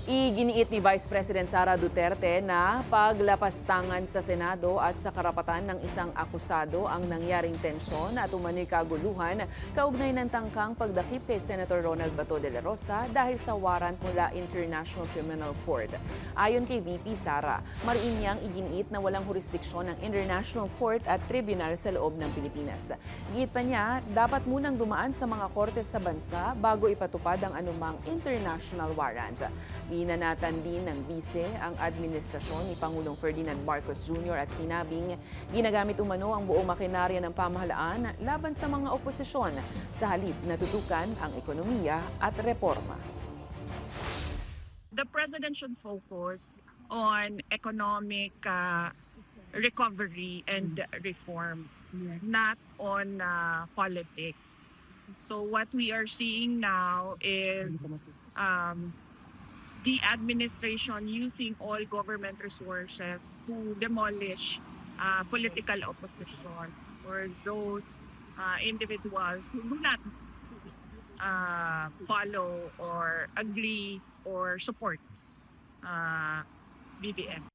Iginiit ni Vice President Sara Duterte na paglapastangan sa Senado at sa karapatan ng isang akusado ang nangyaring tensyon at umano'y kaguluhan kaugnay ng tangkang pagdakip kay Senator Ronald Bato de la Rosa dahil sa warrant mula International Criminal Court. Ayon kay VP Sara, mariin niyang iginiit na walang jurisdiksyon ng International Court at Tribunal sa loob ng Pilipinas. Giit pa niya, dapat munang dumaan sa mga korte sa bansa bago ipatupad ang anumang international warrant. Binanatan din ng bise ang administrasyon ni Pangulong Ferdinand Marcos Jr. at sinabing ginagamit umano ang buong makinarya ng pamahalaan laban sa mga oposisyon sa halip na tutukan ang ekonomiya at reforma. The president should focus on economic recovery and reforms, not on politics. So what we are seeing now is the administration using all government resources to demolish political opposition or those individuals who do not follow or agree or support BBM.